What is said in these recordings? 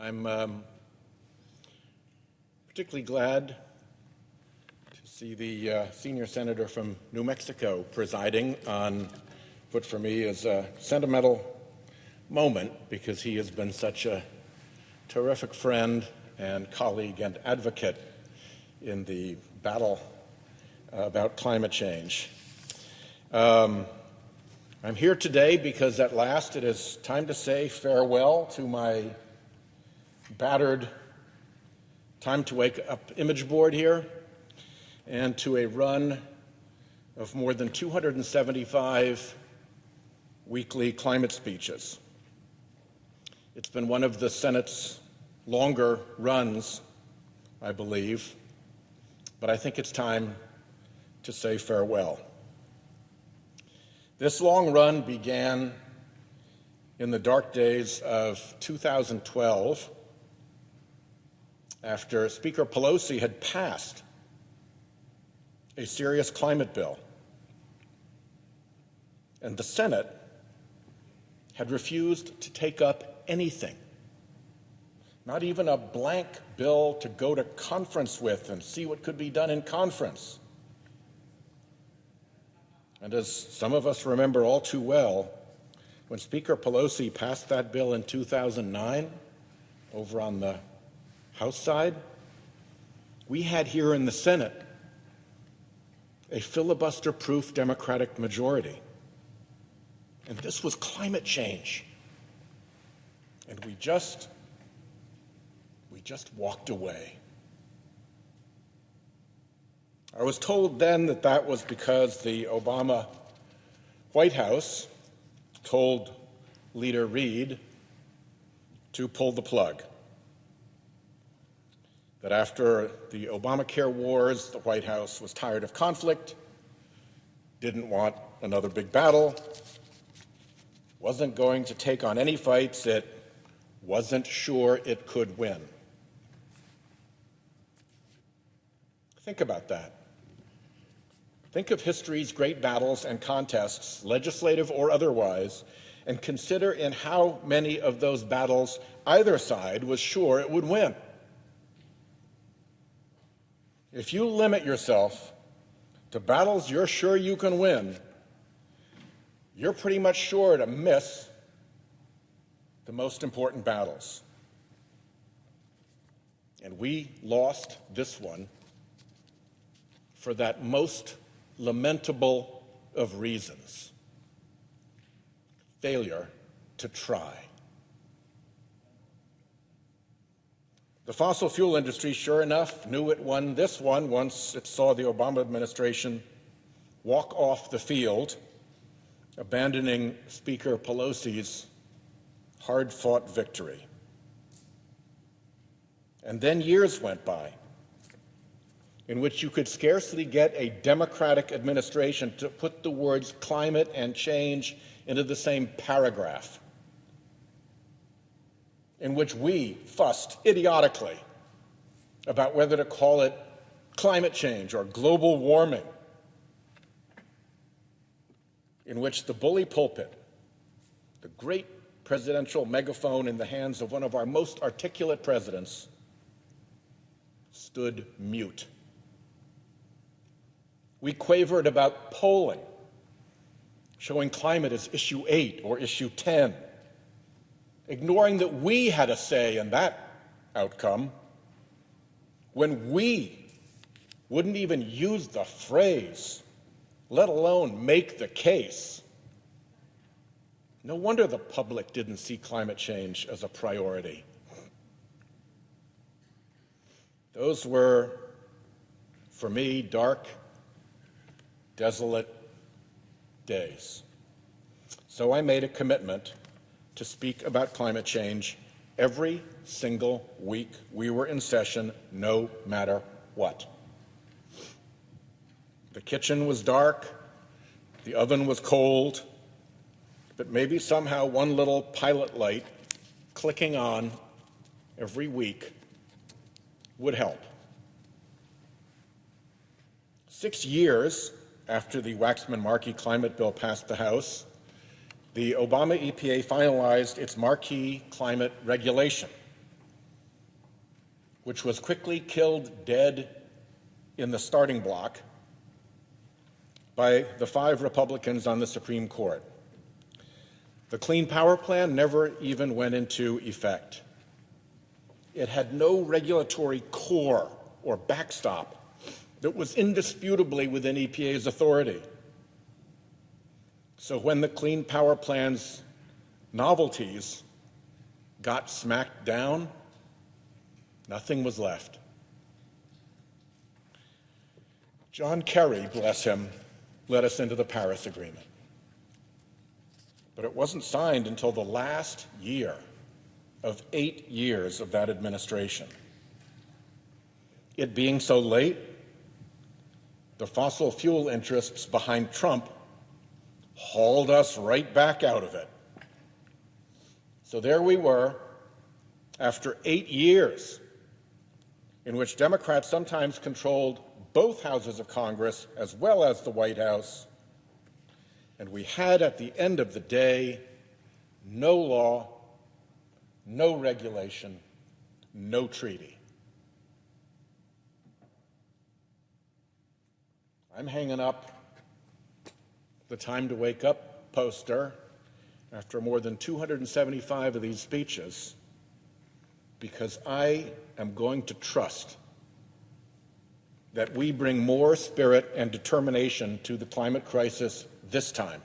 I'm particularly glad to see the senior senator from New Mexico presiding on what for me is a sentimental moment, because he has been such a terrific friend and colleague and advocate in the battle about climate change. I'm here today because at last it is time to say farewell to my battered time to wake up image board here and to a run of more than 275 weekly climate speeches. It's been one of the Senate's longer runs, I believe, but I think it's time to say farewell. This long run began in the dark days of 2012 after Speaker Pelosi had passed a serious climate bill, and the Senate had refused to take up anything, not even a blank bill to go to conference with and see what could be done in conference. And as some of us remember all too well, when Speaker Pelosi passed that bill in 2009 over on the House side, we had here in the Senate a filibuster-proof Democratic majority. And this was climate change. And we just walked away. I was told then that that was because the Obama Whitehouse told Leader Reid to pull the plug. That after the Obamacare wars, the White House was tired of conflict, didn't want another big battle, wasn't going to take on any fights it wasn't sure it could win. Think about that. Think of history's great battles and contests, legislative or otherwise, and consider in how many of those battles either side was sure it would win. If you limit yourself to battles you're sure you can win, you're pretty much sure to miss the most important battles. And we lost this one for that most lamentable of reasons: failure to try. The fossil fuel industry, sure enough, knew it won this one once it saw the Obama administration walk off the field, abandoning Speaker Pelosi's hard-fought victory. And then years went by in which you could scarcely get a Democratic administration to put the words climate and change into the same paragraph, in which we fussed idiotically about whether to call it climate change or global warming, in which the bully pulpit, the great presidential megaphone in the hands of one of our most articulate presidents, stood mute. We quavered about polling, showing climate as issue 8 or issue 10, ignoring that we had a say in that outcome when we wouldn't even use the phrase, let alone make the case. No wonder the public didn't see climate change as a priority. Those were, for me, dark, desolate days. So I made a commitment to speak about climate change every single week we were in session, no matter what. The kitchen was dark, the oven was cold, but maybe somehow one little pilot light clicking on every week would help. 6 years after the Waxman-Markey climate bill passed the House, the Obama EPA finalized its marquee climate regulation, which was quickly killed dead in the starting block by the 5 Republicans on the Supreme Court. The Clean Power Plan never even went into effect. It had no regulatory core or backstop that was indisputably within EPA's authority. So when the Clean Power Plan's novelties got smacked down, nothing was left. John Kerry, bless him, led us into the Paris Agreement. But it wasn't signed until the last year of 8 years of that administration. It being so late, the fossil fuel interests behind Trump hauled us right back out of it. So there we were, after 8 years in which Democrats sometimes controlled both houses of Congress as well as the White House, and we had at the end of the day no law, no regulation, no treaty. I'm hanging up the Time to Wake Up poster after more than 275 of these speeches because I am going to trust that we bring more spirit and determination to the climate crisis this time,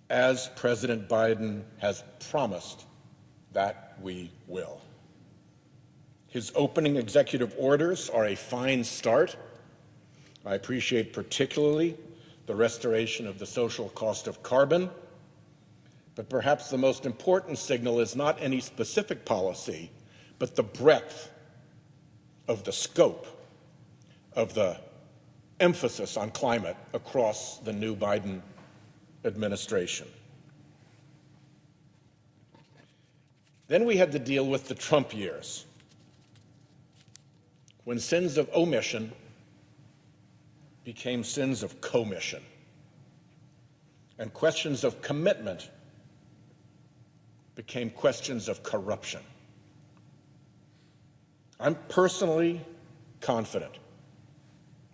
as President Biden has promised that we will. His opening executive orders are a fine start. I appreciate particularly the restoration of the social cost of carbon, but perhaps the most important signal is not any specific policy, but the breadth of the scope of the emphasis on climate across the new Biden administration. Then we had to deal with the Trump years, when sins of omission became sins of commission, and questions of commitment became questions of corruption. I'm personally confident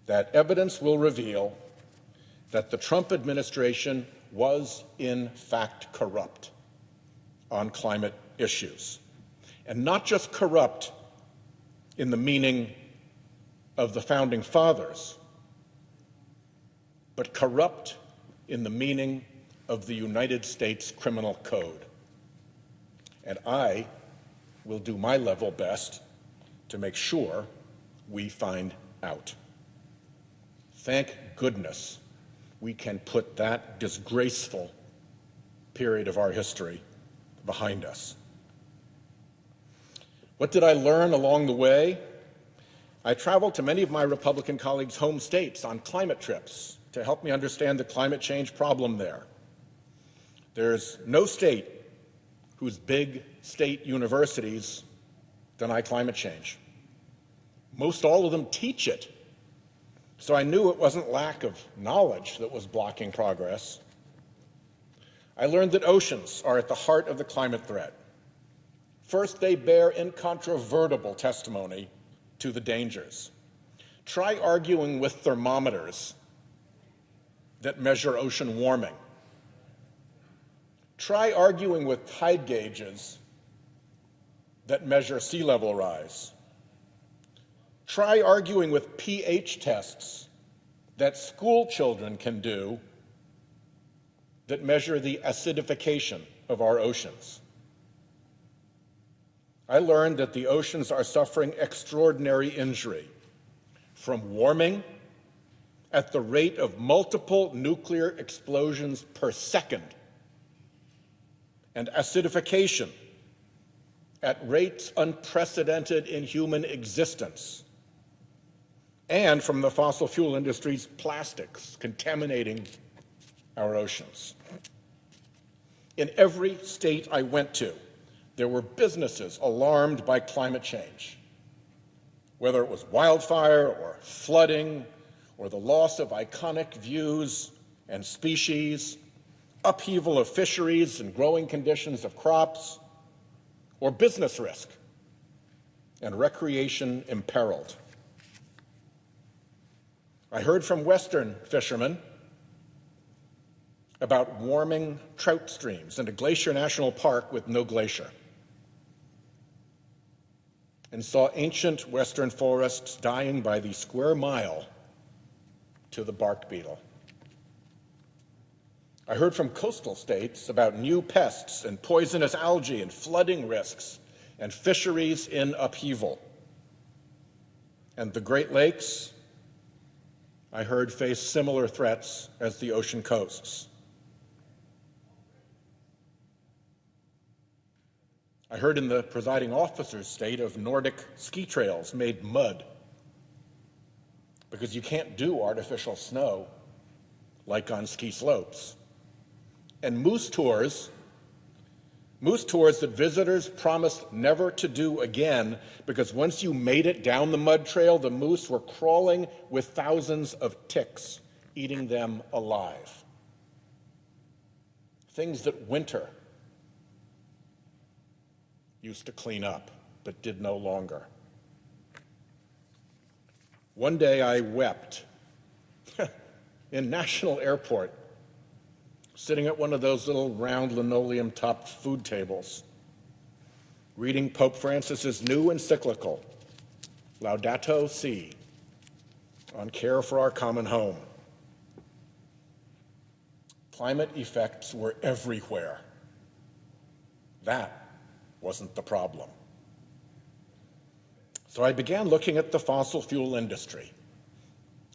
that evidence will reveal that the Trump administration was in fact corrupt on climate issues, and not just corrupt in the meaning of the Founding Fathers, but corrupt in the meaning of the United States Criminal Code. And I will do my level best to make sure we find out. Thank goodness we can put that disgraceful period of our history behind us. What did I learn along the way? I traveled to many of my Republican colleagues' home states on climate trips to help me understand the climate change problem there. There's no state whose big state universities deny climate change. Most all of them teach it. So I knew it wasn't lack of knowledge that was blocking progress. I learned that oceans are at the heart of the climate threat. First, they bear incontrovertible testimony to the dangers. Try arguing with thermometers that measure ocean warming. Try arguing with tide gauges that measure sea level rise. Try arguing with pH tests that school children can do that measure the acidification of our oceans. I learned that the oceans are suffering extraordinary injury from warming at the rate of multiple nuclear explosions per second and acidification at rates unprecedented in human existence, and from the fossil fuel industry's plastics contaminating our oceans. In every state I went to, there were businesses alarmed by climate change, whether it was wildfire or flooding or the loss of iconic views and species, upheaval of fisheries and growing conditions of crops, or business risk and recreation imperiled. I heard from Western fishermen about warming trout streams in a glacier national park with no glacier, and saw ancient Western forests dying by the square mile to the bark beetle. I heard from coastal states about new pests and poisonous algae and flooding risks and fisheries in upheaval. And the Great Lakes, I heard, face similar threats as the ocean coasts. I heard in the presiding officer's state of Nordic ski trails made mud because you can't do artificial snow like on ski slopes. And moose tours that visitors promised never to do again, because once you made it down the mud trail, the moose were crawling with thousands of ticks, eating them alive. Things that winter used to clean up, but did no longer. One day I wept in National Airport, sitting at one of those little round linoleum-topped food tables, reading Pope Francis's new encyclical, Laudato Si, on care for our common home. Climate effects were everywhere. That wasn't the problem. So I began looking at the fossil fuel industry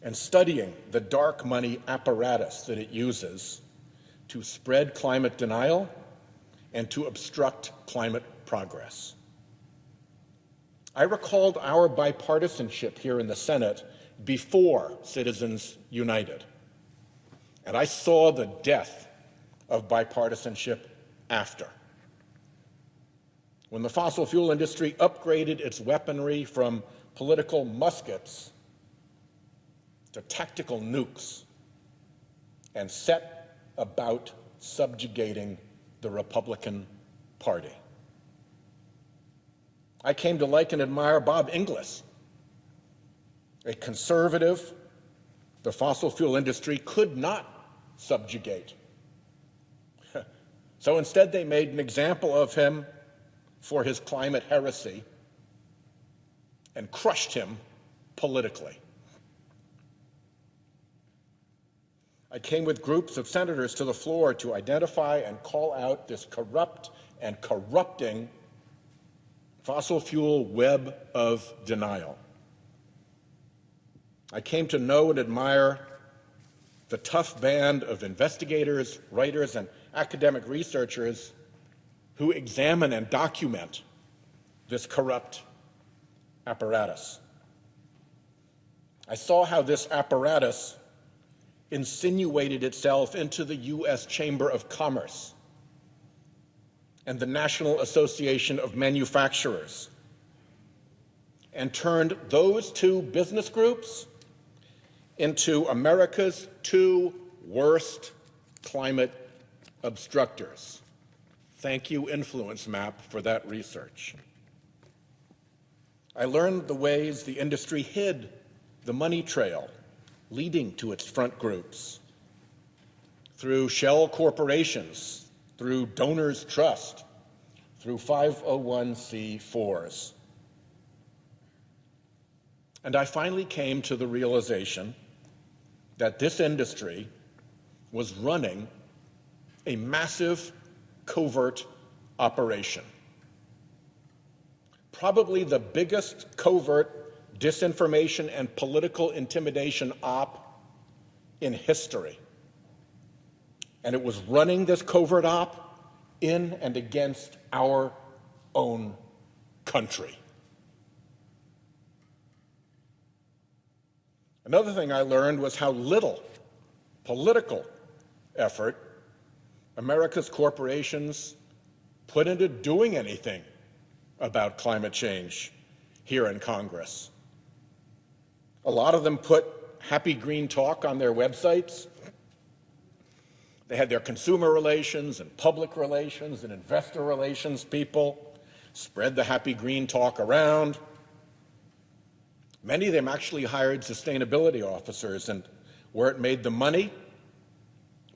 and studying the dark money apparatus that it uses to spread climate denial and to obstruct climate progress. I recalled our bipartisanship here in the Senate before Citizens United, and I saw the death of bipartisanship after. When the fossil fuel industry upgraded its weaponry from political muskets to tactical nukes and set about subjugating the Republican Party. I came to like and admire Bob Inglis, a conservative the fossil fuel industry could not subjugate. So instead they made an example of him for his climate heresy and crushed him politically. I came with groups of senators to the floor to identify and call out this corrupt and corrupting fossil fuel web of denial. I came to know and admire the tough band of investigators, writers, and academic researchers who examine and document this corrupt apparatus. I saw how this apparatus insinuated itself into the U.S. Chamber of Commerce and the National Association of Manufacturers, and turned those two business groups into America's two worst climate obstructors. Thank you, Influence Map, for that research. I learned the ways the industry hid the money trail leading to its front groups, through shell corporations, through donors' trust, through 501c4s. And I finally came to the realization that this industry was running a massive covert operation. Probably the biggest covert disinformation and political intimidation op in history. And it was running this covert op in and against our own country. Another thing I learned was how little political effort America's corporations put into doing anything about climate change here in Congress. A lot of them put happy green talk on their websites. They had their consumer relations and public relations and investor relations people spread the happy green talk around. Many of them actually hired sustainability officers, and where it made them money,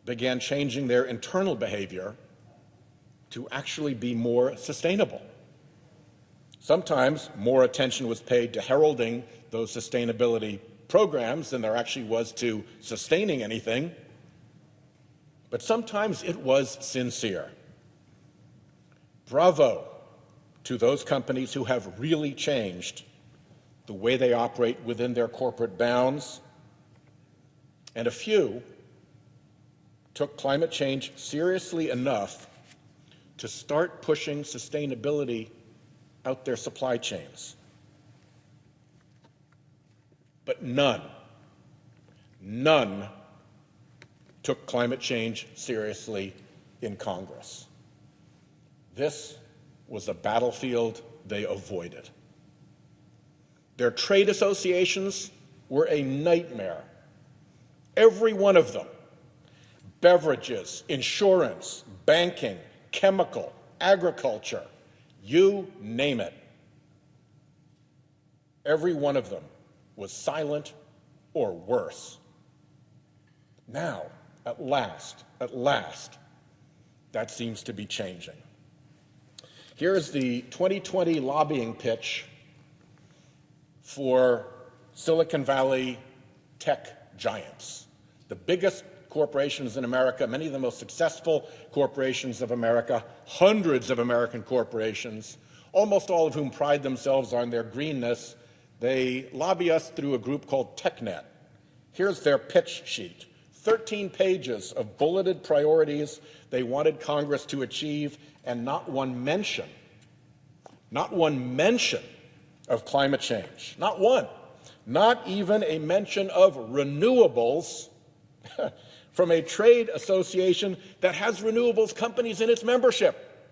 began changing their internal behavior to actually be more sustainable. Sometimes more attention was paid to heralding those sustainability programs than there actually was to sustaining anything, but sometimes it was sincere. Bravo to those companies who have really changed the way they operate within their corporate bounds, and a few took climate change seriously enough to start pushing sustainability out their supply chains. But none took climate change seriously in Congress. This was a battlefield they avoided. Their trade associations were a nightmare. Every one of them, beverages, insurance, banking, chemical, agriculture, you name it. Every one of them was silent or worse. Now, at last, that seems to be changing. Here's the 2020 lobbying pitch for Silicon Valley tech giants, the biggest corporations in America, many of the most successful corporations of America, hundreds of American corporations, almost all of whom pride themselves on their greenness. They lobby us through a group called TechNet. Here's their pitch sheet. 13 pages of bulleted priorities they wanted Congress to achieve, and not one mention of climate change. Not one. Not even a mention of renewables from a trade association that has renewables companies in its membership.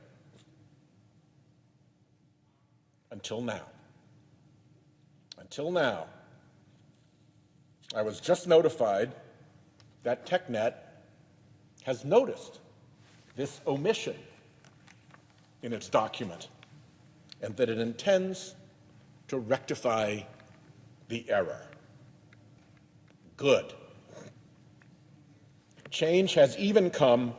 Until now. Until now. I was just notified that TechNet has noticed this omission in its document and that it intends to rectify the error. Good. Change has even come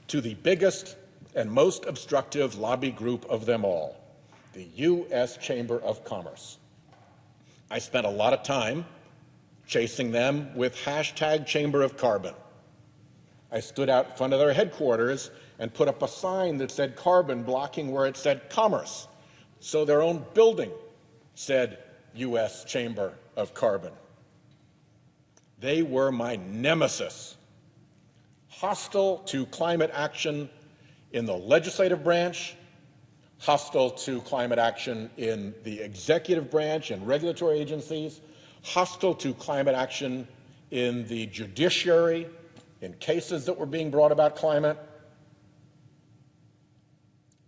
to the biggest and most obstructive lobby group of them all, the U.S. Chamber of Commerce. I spent a lot of time chasing them with hashtag Chamber of Carbon. I stood out in front of their headquarters and put up a sign that said carbon blocking where it said commerce. So their own building said U.S. Chamber of Carbon. They were my nemesis. Hostile to climate action in the legislative branch, hostile to climate action in the executive branch and regulatory agencies, hostile to climate action in the judiciary, in cases that were being brought about climate.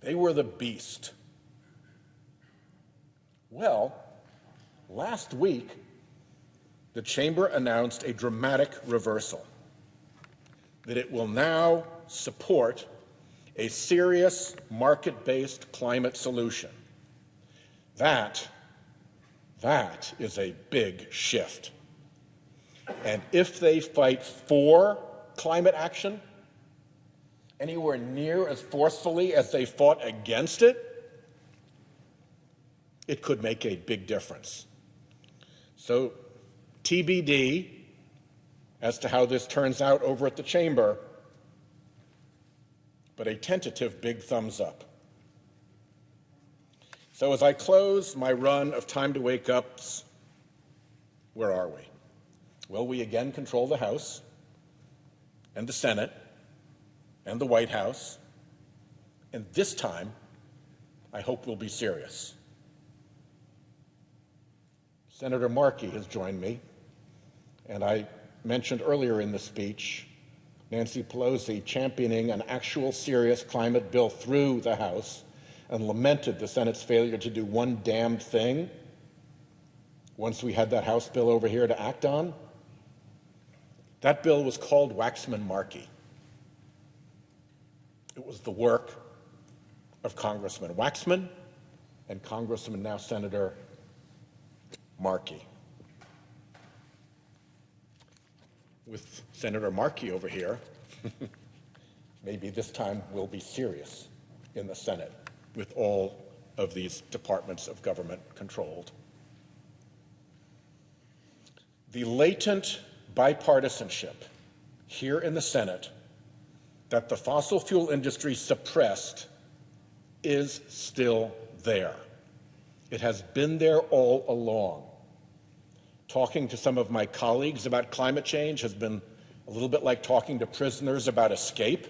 They were the beast. Well, last week, the Chamber announced a dramatic reversal, that it will now support a serious market-based climate solution. That is a big shift. And if they fight for climate action anywhere near as forcefully as they fought against it, it could make a big difference. So TBD as to how this turns out over at the Chamber, but a tentative big thumbs up. So as I close my run of Time to Wake Ups, where are we? Will we again control the House and the Senate and the White House? And this time, I hope we'll be serious. Senator Markey has joined me, and I mentioned earlier in the speech Nancy Pelosi championing an actual serious climate bill through the House and lamented the Senate's failure to do one damn thing once we had that House bill over here to act on. That bill was called Waxman-Markey. It was the work of Congressman Waxman and Congressman, now Senator, Markey. with Senator Markey over here, maybe this time we'll be serious in the Senate with all of these departments of government controlled. The latent bipartisanship here in the Senate that the fossil fuel industry suppressed is still there. It has been there all along. Talking to some of my colleagues about climate change has been a little bit like talking to prisoners about escape.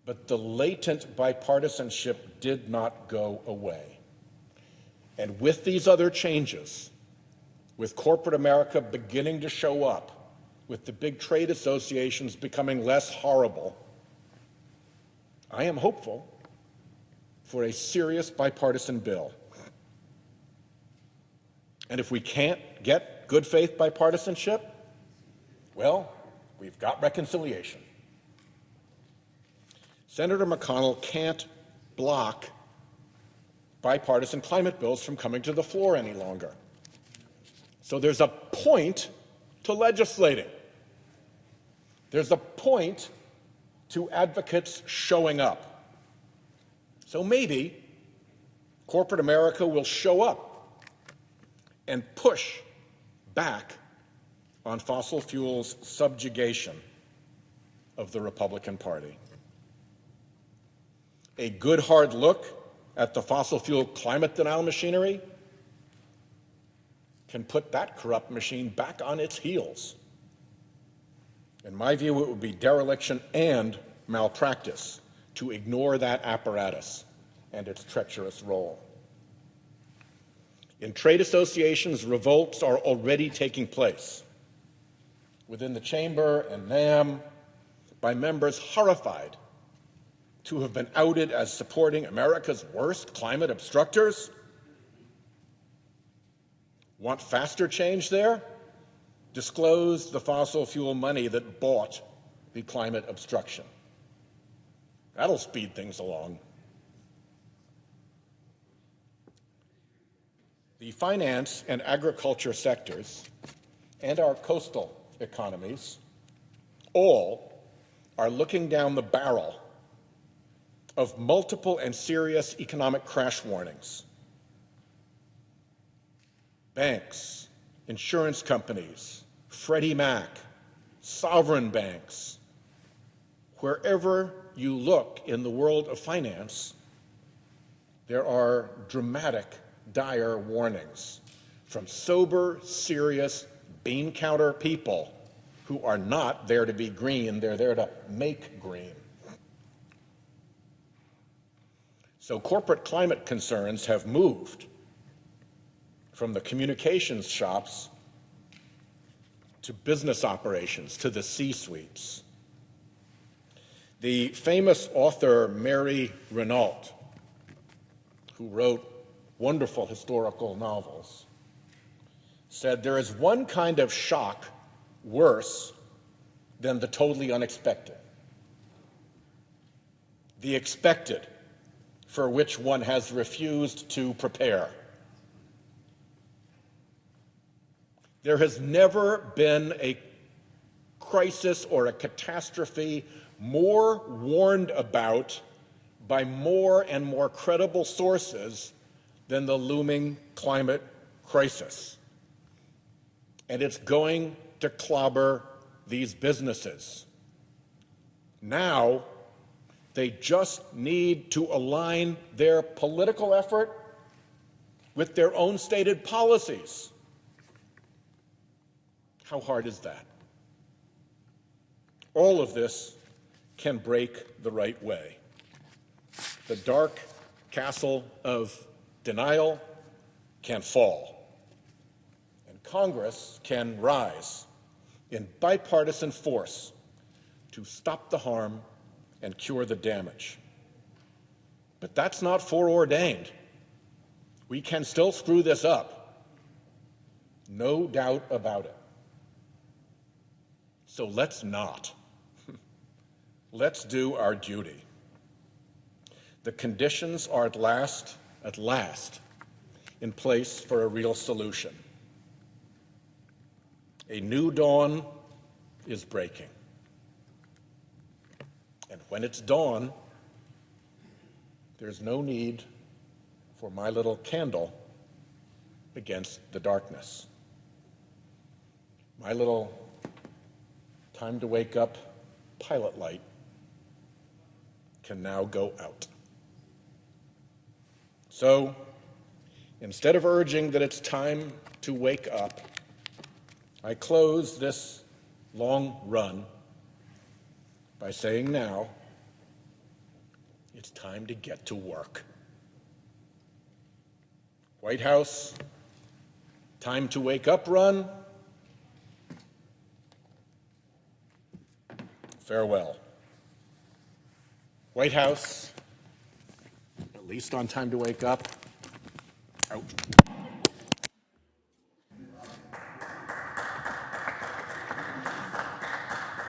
But the latent bipartisanship did not go away. And with these other changes, with corporate America beginning to show up, with the big trade associations becoming less horrible, I am hopeful for a serious bipartisan bill. And if we can't get good faith bipartisanship, well, we've got reconciliation. Senator McConnell can't block bipartisan climate bills from coming to the floor any longer. So there's a point to legislating. There's a point to advocates showing up. So maybe corporate America will show up and push back on fossil fuels' subjugation of the Republican Party. A good hard look at the fossil fuel climate denial machinery can put that corrupt machine back on its heels. In my view, it would be dereliction and malpractice to ignore that apparatus and its treacherous role. In trade associations, revolts are already taking place within the chamber and NAM by members horrified to have been outed as supporting America's worst climate obstructors. Want faster change there? Disclose the fossil fuel money that bought the climate obstruction. That'll speed things along. The finance and agriculture sectors and our coastal economies all are looking down the barrel of multiple and serious economic crash warnings. Banks, insurance companies, Freddie Mac, sovereign banks, wherever you look in the world of finance, there are dramatic, dire warnings from sober, serious, bean counter people who are not there to be green, they're there to make green. So corporate climate concerns have moved from the communications shops to business operations, to the C-suites. The famous author Mary Renault, who wrote wonderful historical novels, said there is one kind of shock worse than the totally unexpected. The expected, for which one has refused to prepare. There has never been a crisis or a catastrophe more warned about by more and more credible sources than the looming climate crisis. And it's going to clobber these businesses. Now, they just need to align their political effort with their own stated policies. How hard is that? All of this can break the right way. The dark castle of denial can fall, and Congress can rise in bipartisan force to stop the harm and cure the damage. But that's not foreordained. We can still screw this up. No doubt about it. So let's not. Let's do our duty. The conditions are at last, in place for a real solution. A new dawn is breaking. And when it's dawn, there's no need for my little candle against the darkness. My little time to wake up pilot light can now go out. So, instead of urging that it's time to wake up, I close this long run by saying now, it's time to get to work. Whitehouse, time to wake up run. Farewell. Whitehouse, at least on time to wake up, out.